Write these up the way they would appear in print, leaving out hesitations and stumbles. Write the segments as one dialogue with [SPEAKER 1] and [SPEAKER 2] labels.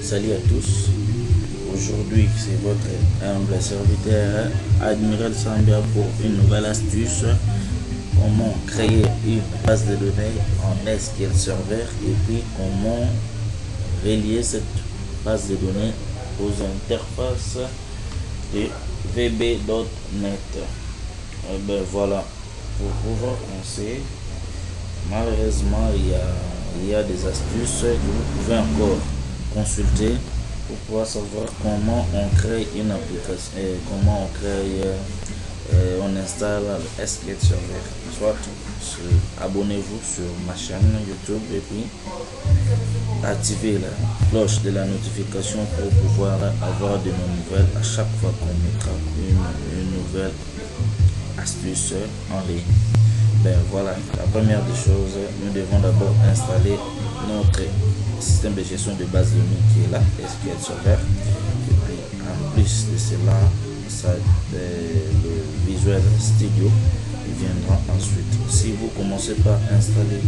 [SPEAKER 1] Salut à tous. Aujourd'hui, c'est votre humble serviteur Admiral Sambia pour une nouvelle astuce. Comment créer une base de données en SQL Server et puis comment relier cette base de données aux interfaces de VB.NET. Ben voilà, pour pouvoir commencer, malheureusement il y a des astuces que vous pouvez encore consulter pour pouvoir savoir comment on crée une application et comment on installe le SQL Server. Soit abonnez-vous sur ma chaîne YouTube et puis activez la cloche de la notification pour pouvoir avoir de nos nouvelles à chaque fois qu'on mettra une nouvelle astuce en ligne. Ben voilà, la première des choses, nous devons d'abord installer notre système de gestion de base de données qui est là, SQL Server. Et puis en plus de cela, le Visual Studio viendra ensuite. Si vous commencez par installer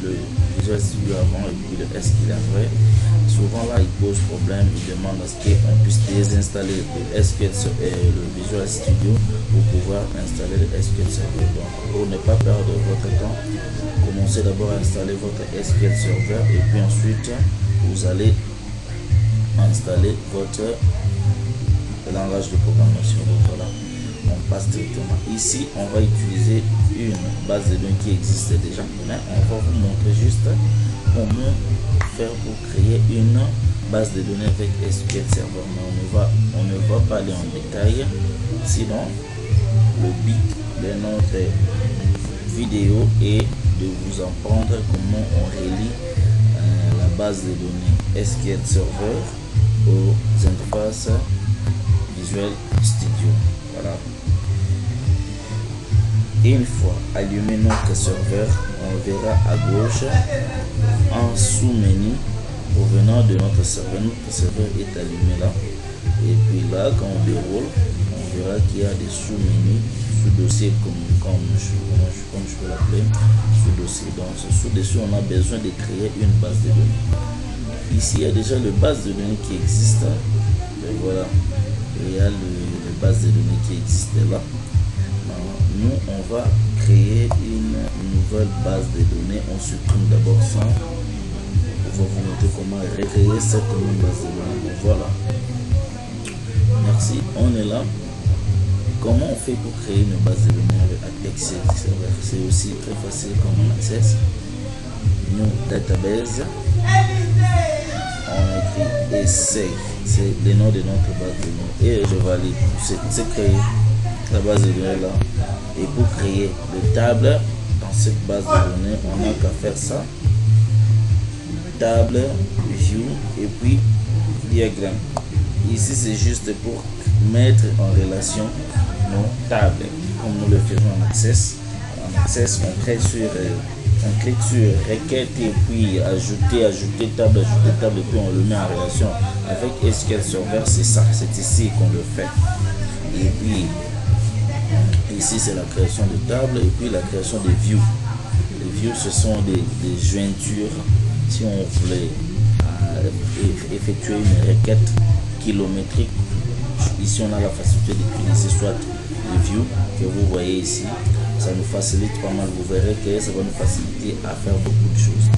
[SPEAKER 1] le Visual Studio avant et puis le SQL après, souvent là il pose problème, il demande à ce qu'on puisse désinstaller le SQL et le Visual Studio pour pouvoir installer le SQL Server. Donc pour ne pas perdre votre temps, commencez d'abord à installer votre SQL Server et puis ensuite vous allez installer votre langage de programmation. Donc voilà, on passe directement. Ici on va utiliser une base de données qui existe déjà, mais on va vous montrer juste comment faire pour créer une base de données avec SQL Server. Mais on ne va pas aller en détail, sinon le but de notre vidéo est de vous apprendre comment on relie la base de données SQL Server aux interfaces Visual Studio. Voilà. Et une fois allumé notre serveur, on verra à gauche un sous-menu provenant de notre serveur. Notre serveur est allumé là. Et puis là, quand on déroule, on verra qu'il y a des sous-menus, sous-dossiers comme je peux l'appeler, sous-dossier. Donc ce sous-dossier, on a besoin de créer une base de données. Ici, il y a déjà le base de données qui existe. Et voilà, il y a le base de données qui existe là. Nous, on va créer une nouvelle base de données. On supprime d'abord ça. On va vous montrer comment recréer cette nouvelle base de données. Voilà. Merci. On est là. Comment on fait pour créer une base de données avec SQL Server? C'est aussi très facile comme on accesse. New database. On écrit essai. C'est le nom de notre base de données. Et je valide. C'est créé la base de données là. Et pour créer le table dans cette base de données, on n'a qu'à faire ça. Table, view et puis diagramme. Ici c'est juste pour mettre en relation nos tables comme nous le faisons en Access. En Access, on clique sur requête et puis ajouter table et puis on le met en relation avec SQL Server. C'est ça, c'est ici qu'on le fait. Et puis ici c'est la création de table et puis la création de views. Les views ce sont des jointures. Si on voulait effectuer une requête kilométrique, ici on a la facilité d'utiliser soit le view que vous voyez ici. Ça nous facilite pas mal, vous verrez que ça va nous faciliter à faire beaucoup de choses.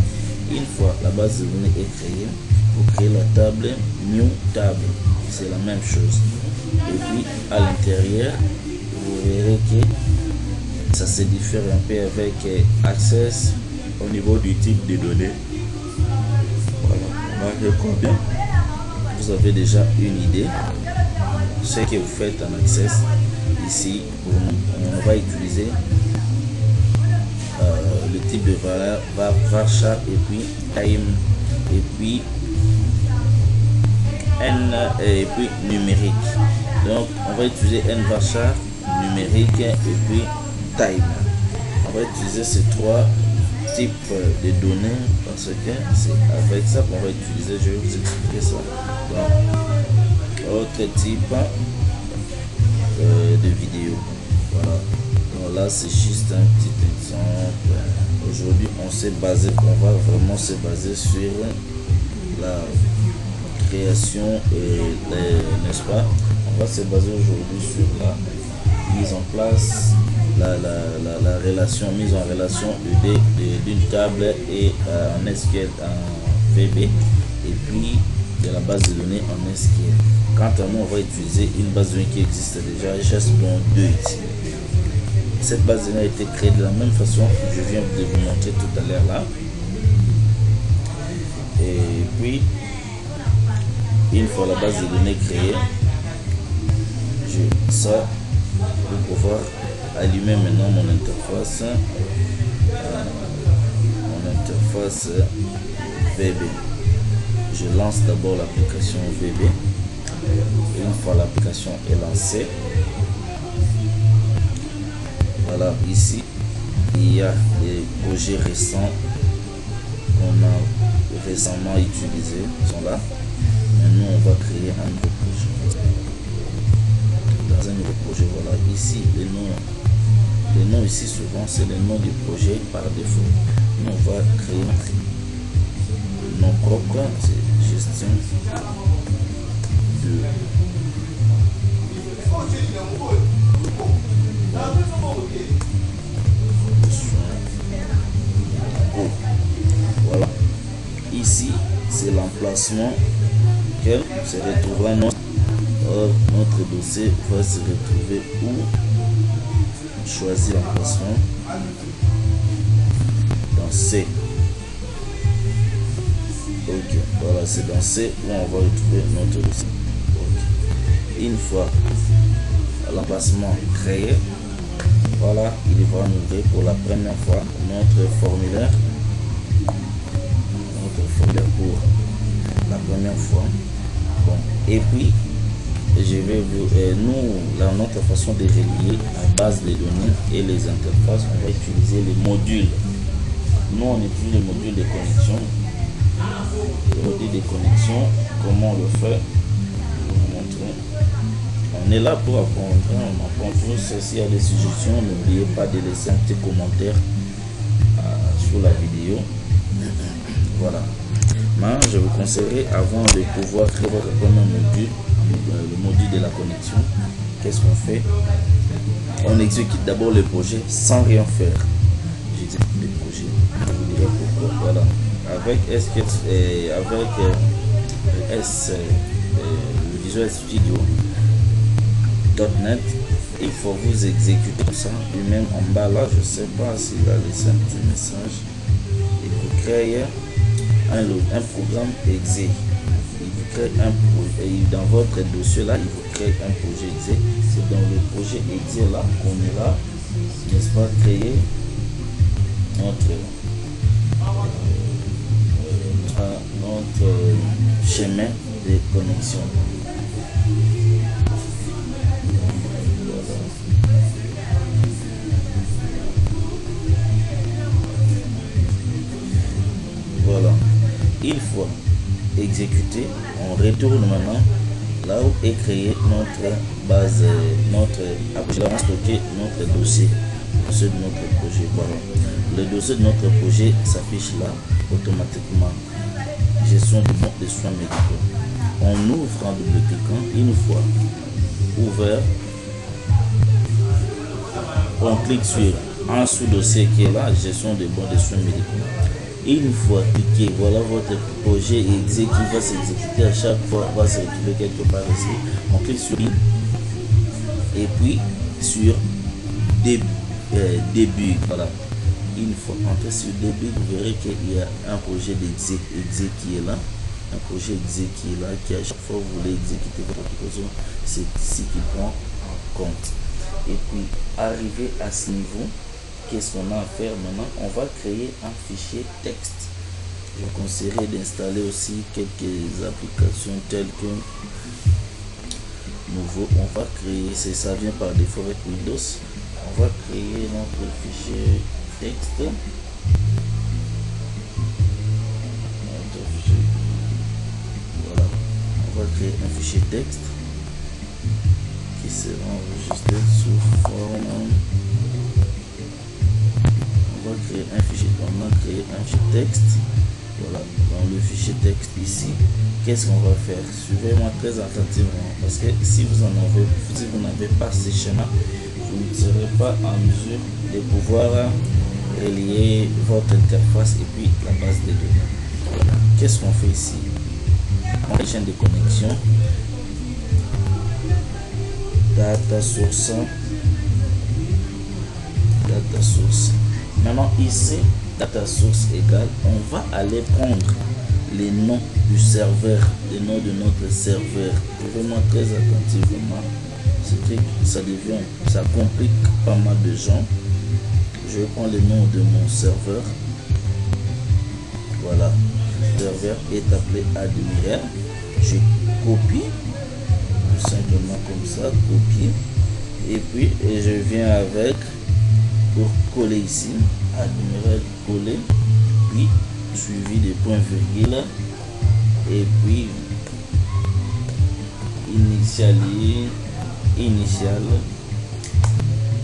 [SPEAKER 1] Une fois la base de données est créée, vous créez la table new table, c'est la même chose. Et puis à l'intérieur vous verrez que ça se diffère un peu avec Access au niveau du type de données. Voilà, je crois bien. Vous avez déjà une idée ce que vous faites en Access. Ici, on va utiliser le type de valeur varchar et puis time et puis n et puis numérique. Donc on va utiliser n varchar, numérique et puis time. On va utiliser ces trois types de données parce que c'est avec ça qu'on va utiliser. Je vais vous expliquer ça. Donc autre type de vidéo. Voilà. Donc là c'est juste un petit exemple. Aujourd'hui on va vraiment se baser sur création, n'est-ce pas? On va se baser aujourd'hui sur la mise en place, la relation, mise en relation d'une table et en SQL, en VB, et puis de la base de données en SQL. Quant à nous, on va utiliser une base de données qui existe déjà, GES.2 ici. Cette base de données a été créée de la même façon que je viens de vous montrer tout à l'heure là. Et puis, une fois la base de données créée, ça pour pouvoir allumer maintenant mon interface VB. Je lance d'abord l'application VB. Une fois l'application est lancée, voilà, ici il y a les projets récents qu'on a récemment utilisés, sont là. Maintenant on va créer un nouveau projet. Dans un nouveau projet, voilà, ici les noms ici souvent c'est le nom du projet par défaut. Nous on va créer un nom propre, c'est gestion de voilà, ici c'est l'emplacement qu'elle se retrouvera. Notre dossier va se retrouver où? Choisir l'emplacement dans C. Ok, voilà, c'est dans C où on va retrouver notre dossier. Okay. Une fois l'emplacement créé, voilà, il va nous ouvrir pour la première fois notre formulaire pour la première fois. Bon, et puis je vais vous notre façon de relier la base de données et les interfaces, on va utiliser les modules. Nous on utilise les modules de connexion. Le module de connexion, comment on le fait? Je vais vous montrer. On est là pour apprendre, on apprend tous. S'il y a des suggestions, n'oubliez pas de laisser un petit commentaire sous la vidéo. Voilà. Maintenant, je vous conseillerais, avant de pouvoir créer votre premier module, le module de la connexion, qu'est-ce qu'on fait? On exécute d'abord le projet sans rien faire. J'exécute le projet, je vous dirai pourquoi. Voilà. Avec Visual Studio .NET, il faut vous exécuter ça. Lui-même en bas là, je sais pas s'il a laissé un petit message. Il vous crée un programme exe. Il vous crée un projet, et dans votre dossier là, il vous crée un projet exe. C'est dans le projet exe là qu'on ira, n'est-ce pas, créer notre chemin de connexion. Voilà. Une fois exécuté, on retourne maintenant là où est créé notre base, notre stocké notre dossier de notre projet. Voilà. Le dossier de notre projet s'affiche là automatiquement. Gestion des soins médicaux. On ouvre en double-cliquant. Une fois ouvert, on clique sur un sous-dossier qui est là, gestion des bons des soins médicaux. Une fois cliqué, voilà votre projet exe qui va s'exécuter à chaque fois, va se retrouver quelque part ici. On clique sur et puis sur début. Voilà. Une fois entré sur début, vous verrez qu'il y a un projet d'exe qui est là. Un projet exe qui est là, qui à chaque fois vous voulez exécuter votre application, c'est ici qui prend en compte. Et puis, arrivé à ce niveau, qu'est-ce qu'on a à faire maintenant? On va créer un fichier texte. Je vous conseillerais d'installer aussi quelques applications telles que nouveau. On va créer, ça vient par défaut avec Windows. On va créer notre fichier texte. Voilà. On va créer un fichier texte qui sera enregistré sous forme. On va créer un fichier. On a créé un fichier texte. Voilà, dans le fichier texte ici, qu'est-ce qu'on va faire? Suivez-moi très attentivement, parce que si vous n'avez pas ces schémas, vous ne serez pas en mesure de pouvoir relier votre interface et puis la base de données. Qu'est-ce qu'on fait ici? On a une chaîne de connexion, data source. Maintenant ici, data source égale, on va aller prendre les noms du serveur, les noms de notre serveur. Suivez-moi très attentivement, ça complique pas mal de gens. Je vais prendre le nom de mon serveur. Voilà, le serveur est appelé Admiral. Je copie tout simplement comme ça, copier, et puis je viens avec pour coller ici, Admiral coller, puis suivi des points virgule, et puis initial,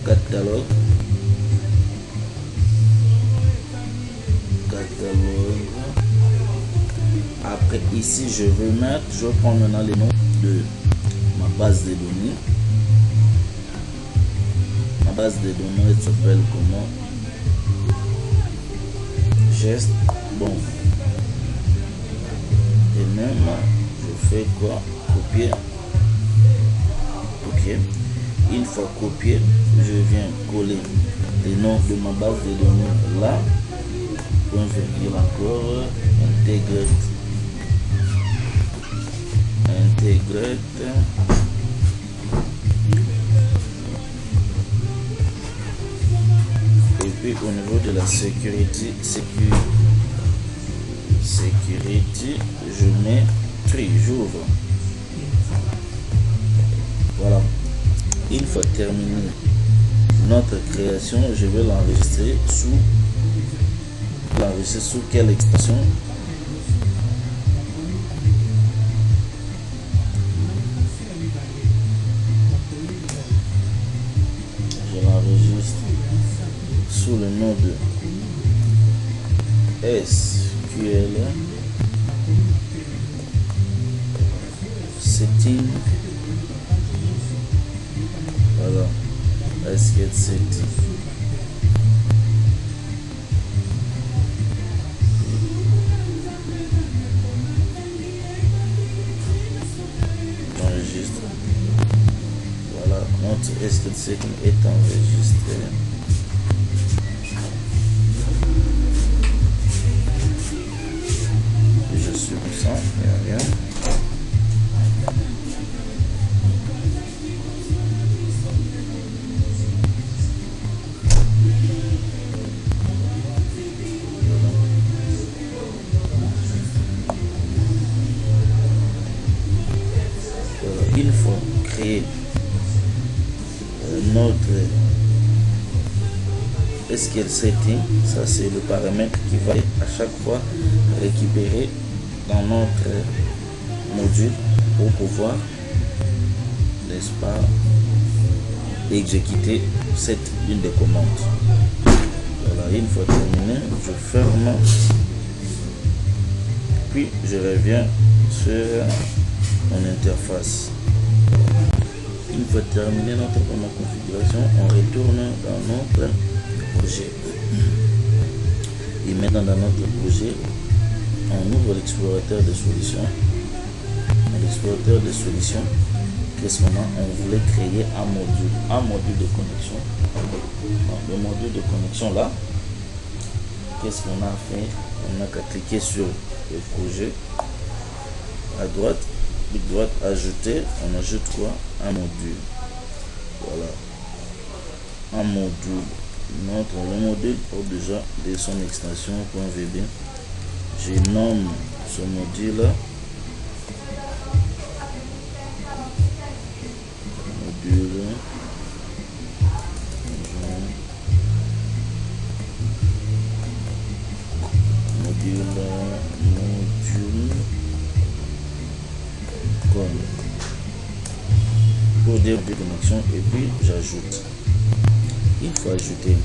[SPEAKER 1] catalogue. Après ici je vais prendre maintenant les noms de ma base de données. Ma base de données elle s'appelle comment? Geste. Bon, et même je fais quoi? Copier. Ok, une fois copié, je viens coller les noms de ma base de données là, point virgule encore, intégrer. Et puis au niveau de la sécurité, je mets tri, j'ouvre. Voilà, une fois terminé notre création, je vais l'enregistrer sous quelle extension? Sous le nom de SQL setting. Voilà, SQL setting. J'enregistre. Voilà, notre SQL setting est enregistré. Il n'y a rien. Une fois créé notre SQL setting, ça c'est le paramètre qui va à chaque fois récupérer dans notre module pour pouvoir, n'est-ce pas, exécuter cette ligne de commande. Voilà, une fois terminé, je ferme, puis je reviens sur mon interface. Une fois terminé notre première configuration, on retourne dans notre projet. Et maintenant dans notre projet, on ouvre l'explorateur de solutions. L'explorateur de solutions, qu'est-ce qu'on a? On voulait créer un module de connexion. Donc, le module de connexion là, qu'est-ce qu'on a fait? On n'a qu'à cliquer sur le projet à droite, clic droite, ajouter. On ajoute quoi? Un module. Voilà, un module. Le module porte déjà de son extension .vb. Je nomme ce module là pour dire de connexion, et puis j'ajoute. Il faut ajouter.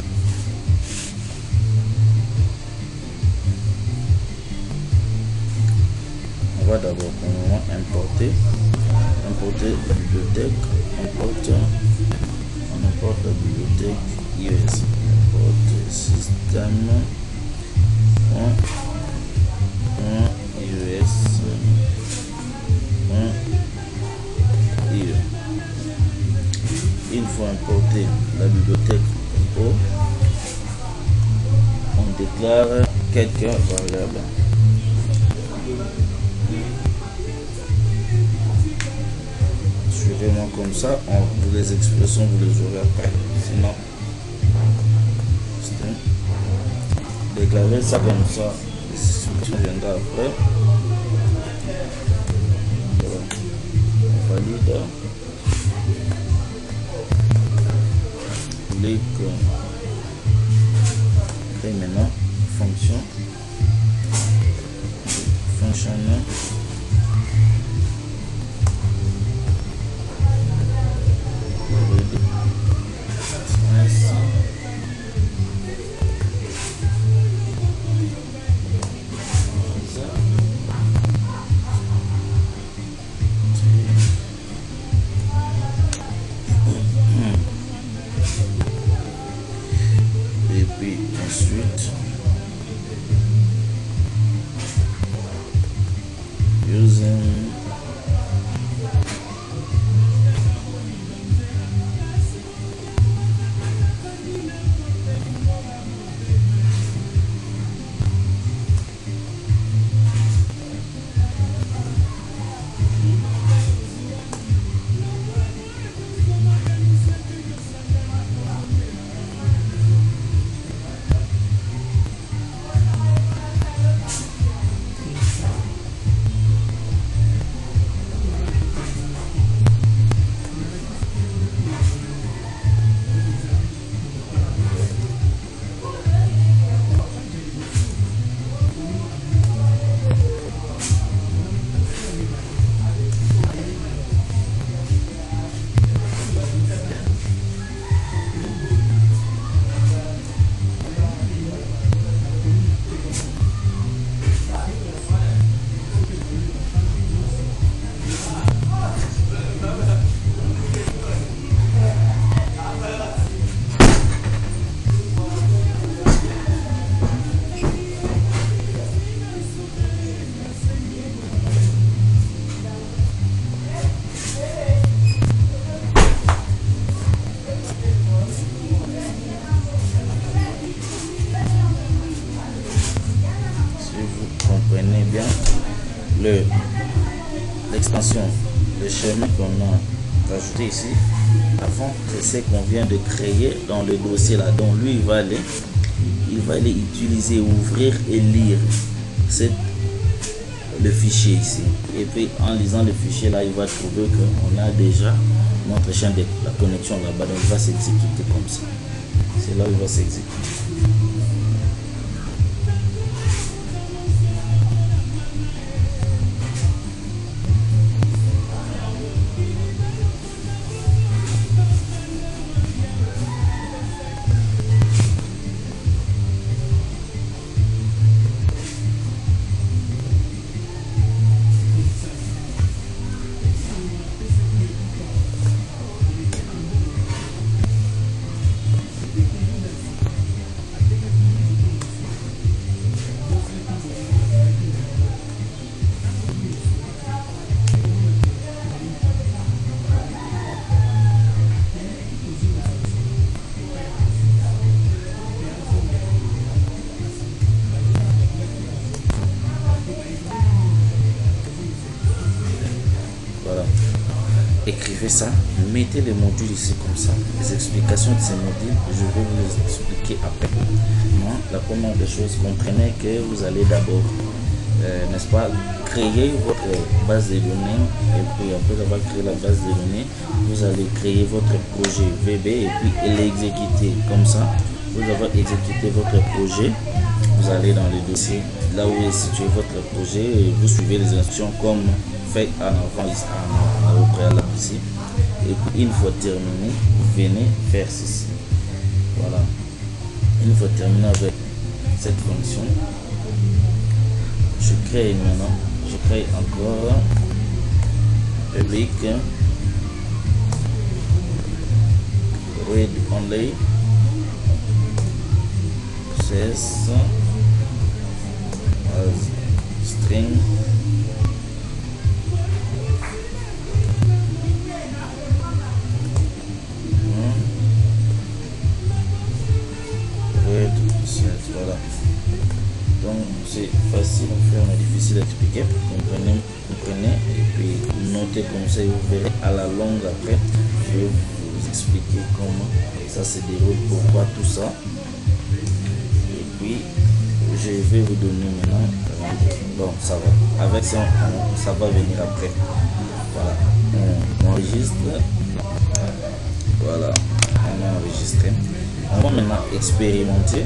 [SPEAKER 1] va d'abord pour le moment importer la bibliothèque. On importe la bibliothèque US. Importe système US. Il faut importer la bibliothèque on déclare quelques variables. Suivez-moi comme ça, vous les expressions vous les aurez après. Sinon, déclarer ça comme ça, tu viendras après. Voilà. On valide. Clique. Et maintenant, fonction. Fonctionnement. Et puis ensuite using bien l'extension, le schéma qu'on a rajouté ici avant, c'est ce qu'on vient de créer dans le dossier là. Donc lui il va aller utiliser, ouvrir et lire le fichier ici, et puis en lisant le fichier là il va trouver qu'on a déjà notre chaîne de la connexion là-bas, donc il va s'exécuter comme ça. C'est là où il va s'exécuter. Écrivez ça, mettez les modules ici comme ça, les explications de ces modules, je vais vous les expliquer après. Moi, la première des choses, comprenez que vous allez d'abord, n'est-ce pas, créer votre base de données, et puis après avoir créé la base de données, vous allez créer votre projet VB et puis l'exécuter comme ça. Vous avez exécuté votre projet, vous allez dans le dossier, là où est situé votre projet, et vous suivez les instructions comme fait en avant ici, au préalable ici, et puis une fois terminé, vous venez faire ceci. Voilà, une fois terminé avec cette fonction, je crée maintenant, Je crée encore public, read only, access as string, read set. Voilà, donc c'est facile à faire mais difficile à expliquer. Comprenez et puis notez comme ça, vous verrez à la longue après. Je vais vous expliquer comment ça se déroule, pourquoi tout ça. Et puis je vais vous donner maintenant, bon ça va, avec ça ça va venir après. Voilà, on enregistre, voilà, on a enregistré. On va maintenant expérimenter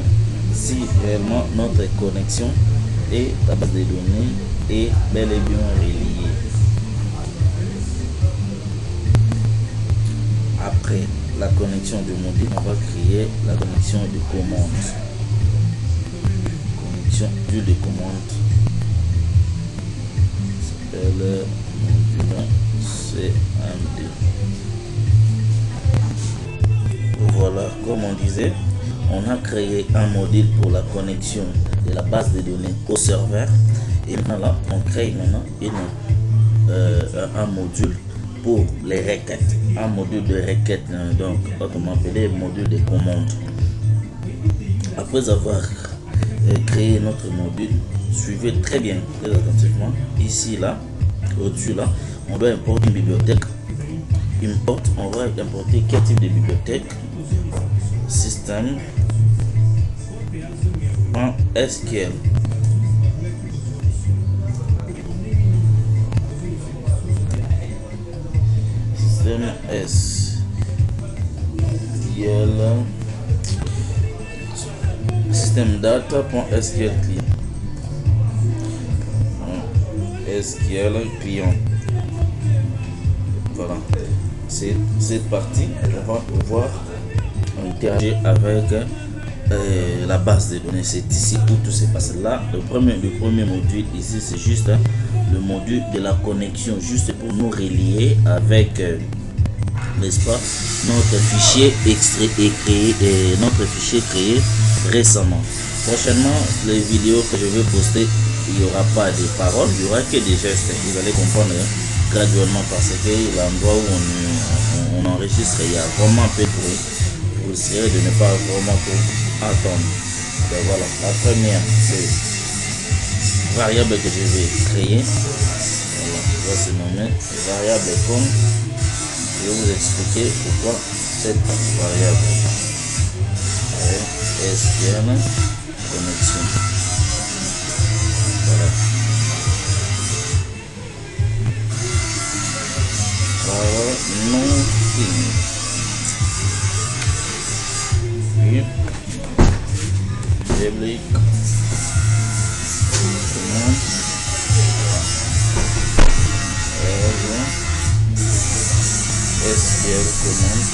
[SPEAKER 1] si réellement notre connexion et la base de données est bel et bien reliée. Après la connexion du module, on va créer la connexion de commande. Connexion de commande s'appelle module CMD. Voilà, comme on disait, on a créé un module pour la connexion de la base de données au serveur. Et maintenant là, on crée maintenant un module pour les requêtes, un module de requêtes, donc autrement appelé module de commande. Après avoir créé notre module, suivez très bien, très attentivement. Ici là, au-dessus là, on doit importer une bibliothèque. On va importer quel type de bibliothèque? Système en SQL. Système SQL. Système data.sql client. SQL client. Voilà. C'est cette partie, on va pouvoir interagir avec la base de données. C'est ici où tout se passe. Là, le premier module ici, c'est juste le module de la connexion, juste pour nous relier avec, n'est-ce pas, notre fichier extrait et créé, notre fichier créé récemment. Prochainement, les vidéos que je vais poster, il n'y aura pas de paroles, il n'y aura que des gestes. Vous allez comprendre graduellement, parce que l'endroit où on enregistre, il y a vraiment un peu de bruit. Vous essayez de ne pas vraiment tout entendre. Donc voilà, la première c'est variable que je vais créer. Voilà, va se nommer variable comme. Je vais vous expliquer pourquoi cette variable. SQL connexion. Voilà. Non fini. Puis public commande SQL commande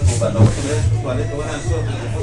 [SPEAKER 2] toilette wana so